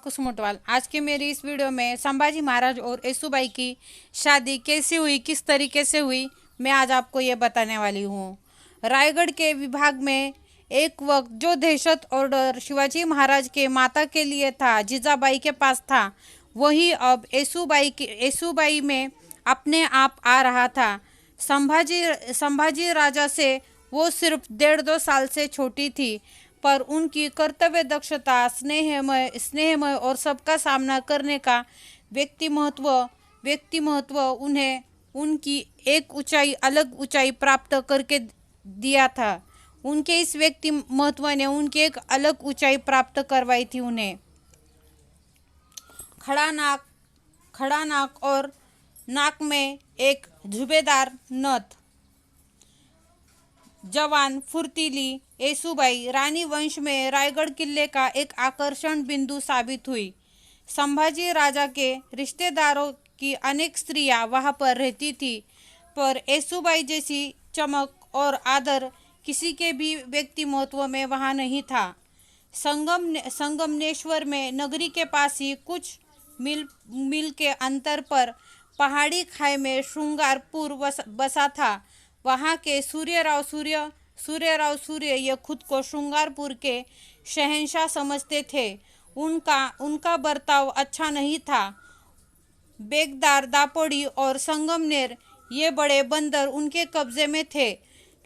कुसुमोटवाल। आज के मेरी इस वीडियो में संभाजी महाराज और येसुबाई की शादी कैसी हुई, किस तरीके से हुई, मैं आज आपको ये बताने वाली हूँ। रायगढ़ के विभाग में एक वक्त जो दहशत और डर शिवाजी महाराज के माता के लिए था, जीजाबाई के पास था, वही अब येसुबाई में अपने आप आ रहा था। संभाजी राजा से वो सिर्फ 1.5-2 साल से छोटी थी, पर उनकी कर्तव्य दक्षता, स्नेहमय और सबका सामना करने का व्यक्ति महत्व उन्हें उनकी एक अलग ऊंचाई प्राप्त करके दिया था। उनके इस व्यक्ति महत्व ने उनकी एक अलग ऊंचाई प्राप्त करवाई थी उन्हें। खड़ा नाक और नाक में एक झुबेदार नथ, जवान फुर्तीली येसुबाई रानी वंश में रायगढ़ किले का एक आकर्षण बिंदु साबित हुई। संभाजी राजा के रिश्तेदारों की अनेक स्त्रियां वहां पर रहती थी, पर येसुबाई जैसी चमक और आदर किसी के भी व्यक्ति महत्व में वहां नहीं था। संगमनेश्वर में नगरी के पास ही कुछ मील के अंतर पर पहाड़ी खाई में श्रृंगारपुर बसा था। वहाँ के सूर्यराव सूर्य ये खुद को श्रृंगारपुर के शहंशाह समझते थे। उनका बर्ताव अच्छा नहीं था। बेगदार, दापोडी और संगमनेर ये बड़े बंदर उनके कब्जे में थे।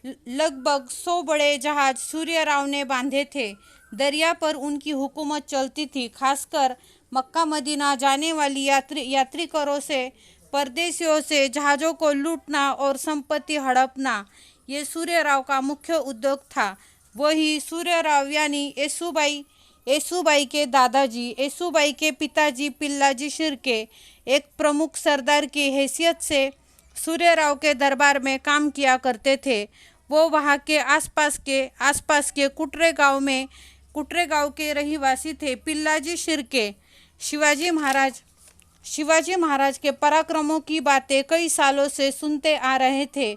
लगभग 100 बड़े जहाज सूर्यराव ने बांधे थे। दरिया पर उनकी हुकूमत चलती थी। खासकर मक्का मदीना जाने वाली यात्रिकरों से, परदेशियों से जहाज़ों को लूटना और संपत्ति हड़पना ये सूर्यराव का मुख्य उद्योग था। वही सूर्यराव यानी येसुबाई के दादाजी, येसुबाई के पिताजी पिल्लाजी शिर्के, एक प्रमुख सरदार की हैसियत से सूर्यराव के दरबार में काम किया करते थे। वो वहाँ के आसपास के कुटरे गांव के रहिवासी थे। पिल्लाजी शिर्के शिवाजी महाराज के पराक्रमों की बातें कई सालों से सुनते आ रहे थे।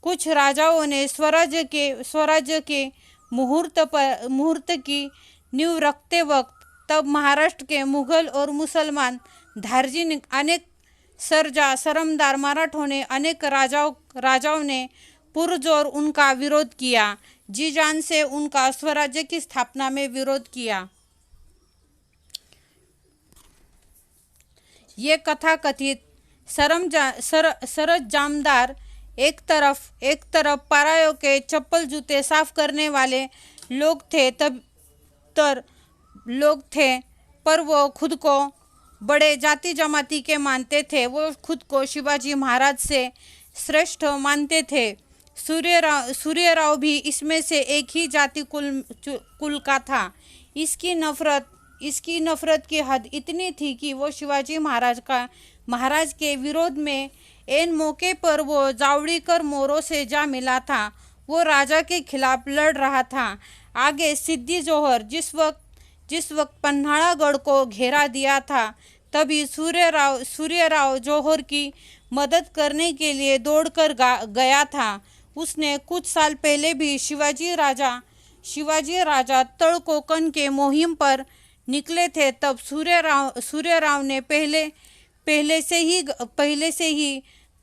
कुछ राजाओं ने स्वराज्य के मुहूर्त की नींव रखते वक्त तब महाराष्ट्र के मुगल और मुसलमान धार्जिक अनेक सरमदार मराठों ने अनेक राजाओं ने पुरजोर उनका विरोध किया, जी जान से उनका स्वराज्य की स्थापना में विरोध किया। ये कथाकथित सरंजामदार एक तरफ परायों के चप्पल जूते साफ करने वाले लोग थे, पर वो खुद को बड़े जाति जमाती के मानते थे। वो खुद को शिवाजी महाराज से श्रेष्ठ मानते थे। सूर्यराव भी इसमें से एक ही जाति कुल का था। इसकी नफरत की हद इतनी थी कि वो शिवाजी महाराज के विरोध में एन मौके पर वो जावड़ीकर मोरों से जा मिला था। वो राजा के खिलाफ लड़ रहा था। आगे सिद्दी जोहर जिस वक्त पन्हाड़ागढ़ को घेरा दिया था, तभी सूर्यराव जोहर की मदद करने के लिए दौड़कर गया था। उसने कुछ साल पहले भी शिवाजी राजा तड़कोकन के मुहिम पर निकले थे। तब सूर्यराव ने पहले से ही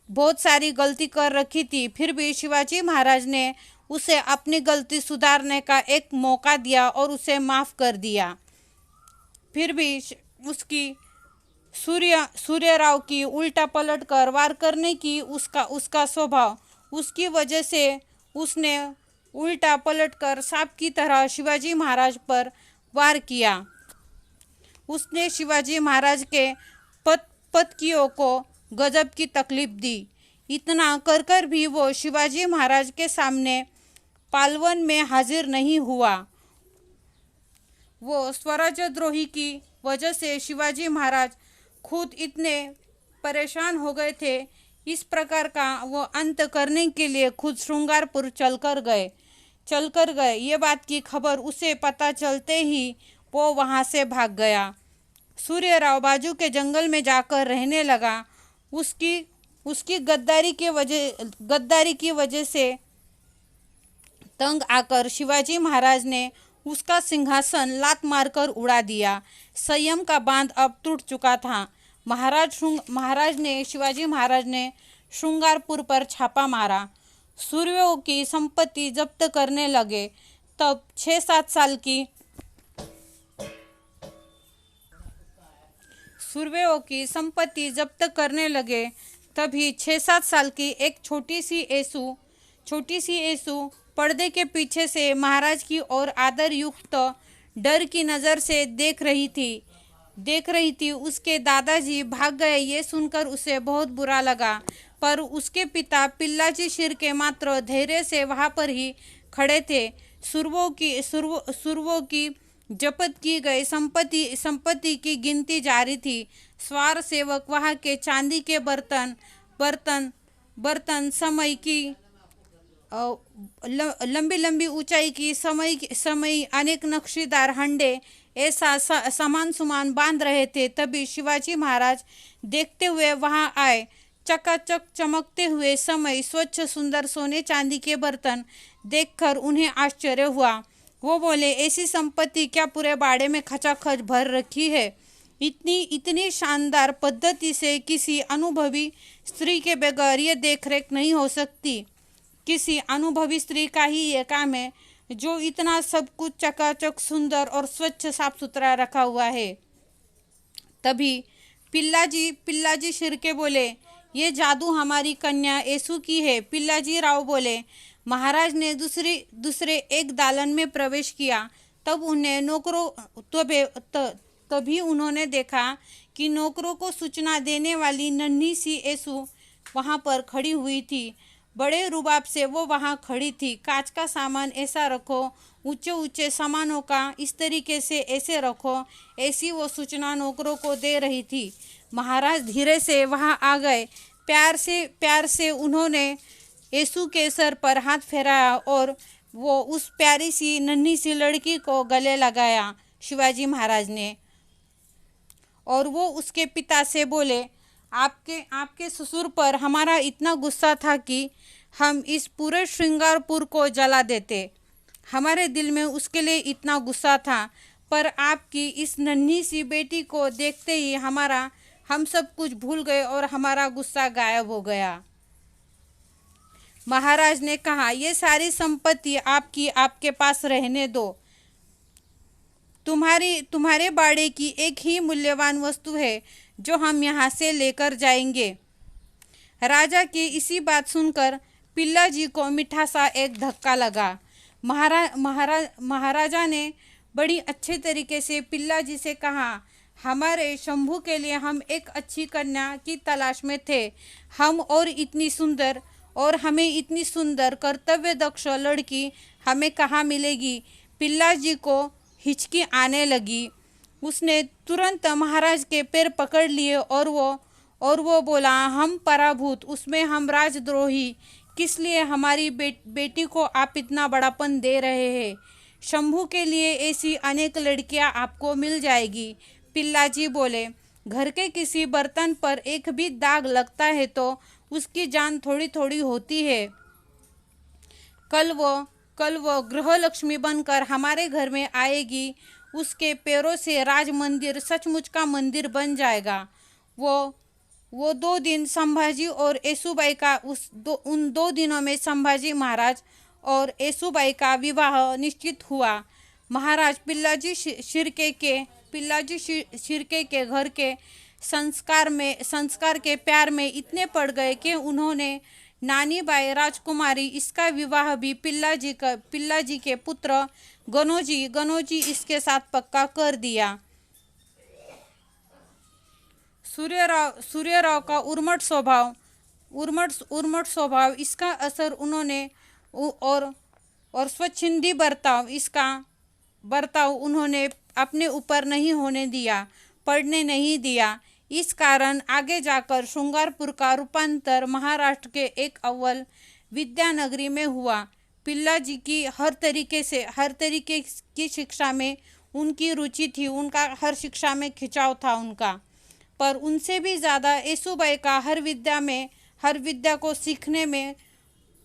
बहुत सारी गलती कर रखी थी। फिर भी शिवाजी महाराज ने उसे अपनी गलती सुधारने का एक मौका दिया और उसे माफ़ कर दिया। फिर भी सूर्यराव की उल्टा पलट कर वार करने की उसका स्वभाव, उसकी वजह से उसने उल्टा पलटकर सांप की तरह शिवाजी महाराज पर वार किया। उसने शिवाजी महाराज के पतकियों को गजब की तकलीफ दी। इतना कर भी वो शिवाजी महाराज के सामने पालवन में हाजिर नहीं हुआ। वो स्वराज्यद्रोही की वजह से शिवाजी महाराज खुद इतने परेशान हो गए थे। इस प्रकार का वो अंत करने के लिए खुद श्रृंगारपुर चलकर गए। ये बात की खबर उसे पता चलते ही वो वहाँ से भाग गया। सूर्यराव बाजू के जंगल में जाकर रहने लगा। उसकी गद्दारी की वजह से तंग आकर शिवाजी महाराज ने उसका सिंहासन लात मारकर उड़ा दिया। संयम का बांध अब टूट चुका था। शिवाजी महाराज ने श्रृंगारपुर पर छापा मारा, सूर्यों की संपत्ति जब्त करने लगे। तब 6-7 साल की सूर्यों की संपत्ति जब्त करने लगे। तभी 6-7 साल की एक छोटी सी येसु पर्दे के पीछे से महाराज की ओर आदर युक्त डर की नज़र से देख रही थी। उसके दादाजी भाग गए। ये सुनकर उसे बहुत बुरा लगा, पर उसके पिता पिल्लाजी शिर्के मात्र धैर्य से वहां पर ही खड़े थे। सुरवों की जब्त की गई संपत्ति की गिनती जारी थी। स्वार सेवक वहां के चांदी के बर्तन समय की लंबी ऊंचाई की समय अनेक नक्शीदार हंडे ऐसा सामान सुमान बांध रहे थे। तभी शिवाजी महाराज देखते हुए वहां आए। चकाचक चमकते हुए समय स्वच्छ सुंदर सोने चांदी के बर्तन देखकर उन्हें आश्चर्य हुआ। वो बोले, ऐसी संपत्ति क्या पूरे बाड़े में खचाखच भर रखी है? इतनी शानदार पद्धति से किसी अनुभवी स्त्री के बगैर ये देखरेख नहीं हो सकती। किसी अनुभवी स्त्री का ही ये काम है जो इतना सब कुछ चकाचक सुंदर और स्वच्छ साफ सुथरा रखा हुआ है। तभी पिल्लाजी शिर्के बोले, ये जादू हमारी कन्या येसु की है। पिल्लाजी राव बोले, महाराज ने दूसरे एक दालन में प्रवेश किया। तभी उन्होंने देखा कि नौकरों को सूचना देने वाली नन्ही सी येसु वहां पर खड़ी हुई थी। बड़े रुबाब से वो वहां खड़ी थी। कांच का सामान ऐसा रखो, ऊंचे सामानों का इस तरीके से ऐसे रखो, ऐसी वो सूचना नौकरों को दे रही थी। महाराज धीरे से वहां आ गए। प्यार से उन्होंने येसु के सर पर हाथ फेराया और वो उस प्यारी सी नन्ही सी लड़की को गले लगाया शिवाजी महाराज ने। और वो उसके पिता से बोले, आपके ससुर पर हमारा इतना गुस्सा था कि हम इस पूरे श्रृंगारपुर को जला देते। हमारे दिल में उसके लिए इतना गुस्सा था, पर आपकी इस नन्ही सी बेटी को देखते ही हम सब कुछ भूल गए और हमारा गुस्सा गायब हो गया। महाराज ने कहा, ये सारी संपत्ति आपके पास रहने दो। तुम्हारे बाड़े की एक ही मूल्यवान वस्तु है जो हम यहाँ से लेकर जाएंगे। राजा की इसी बात सुनकर पिल्लाजी को मीठा सा एक धक्का लगा। महाराजा ने बड़ी अच्छे तरीके से पिल्लाजी से कहा, हमारे शंभू के लिए हम एक अच्छी कन्या की तलाश में थे। हमें इतनी सुंदर कर्तव्य दक्ष लड़की हमें कहाँ मिलेगी? पिल्लाजी को हिचकी आने लगी। उसने तुरंत महाराज के पैर पकड़ लिए और वो बोला, हम पराभूत, उसमें हम राजद्रोही, किस लिए हमारी बेटी को आप इतना बड़ापन दे रहे हैं? शंभू के लिए ऐसी अनेक लड़कियां आपको मिल जाएगी। पिल्लाजी बोले, घर के किसी बर्तन पर एक भी दाग लगता है तो उसकी जान थोड़ी थोड़ी होती है। कल वो गृह लक्ष्मी बनकर हमारे घर में आएगी। उसके पैरों से राज मंदिर सचमुच का मंदिर बन जाएगा। वो 2 दिन संभाजी और येसुबाई का उन 2 दिनों में संभाजी महाराज और येसुबाई का विवाह निश्चित हुआ। महाराज पिल्लाजी शिर्के के घर के संस्कार के प्यार में इतने पड़ गए कि उन्होंने नानी बाई राजकुमारी इसका विवाह भी पिल्लाजी के पुत्र गनोजी इसके साथ पक्का कर दिया। सूर्यराव का उर्मट स्वभाव इसका असर उन्होंने और स्वच्छंदी बर्ताव उन्होंने अपने ऊपर नहीं होने दिया, पड़ने नहीं दिया। इस कारण आगे जाकर श्रृंगारपुर का रूपांतर महाराष्ट्र के एक अव्वल विद्यानगरी में हुआ। पिल्लाजी की हर तरीके की शिक्षा में उनकी रुचि थी, उनका हर शिक्षा में खिंचाव था उनका, पर उनसे भी ज़्यादा येसुबाई का हर विद्या को सीखने में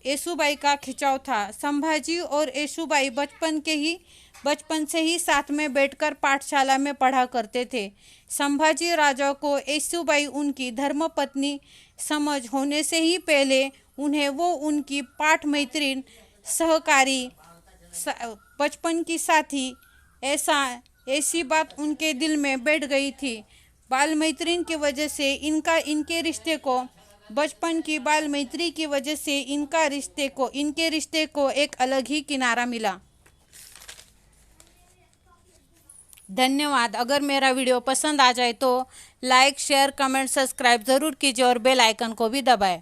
येसुबाई का खिंचाव था। संभाजी और येसुबाई बचपन से ही साथ में बैठकर पाठशाला में पढ़ा करते थे। संभाजी राजा को येसुबाई उनकी धर्मपत्नी समझ होने से ही पहले उन्हें वो उनकी पाठ मैत्रीण, सहकारी, बचपन की साथी ऐसी बात उनके दिल में बैठ गई थी। बाल मैत्रीण की वजह से इनके रिश्ते को बचपन की बाल मैत्री की वजह से इनके रिश्ते को एक अलग ही किनारा मिला। धन्यवाद। अगर मेरा वीडियो पसंद आ जाए तो लाइक, शेयर, कमेंट, सब्सक्राइब ज़रूर कीजिए और बेल आइकन को भी दबाएं।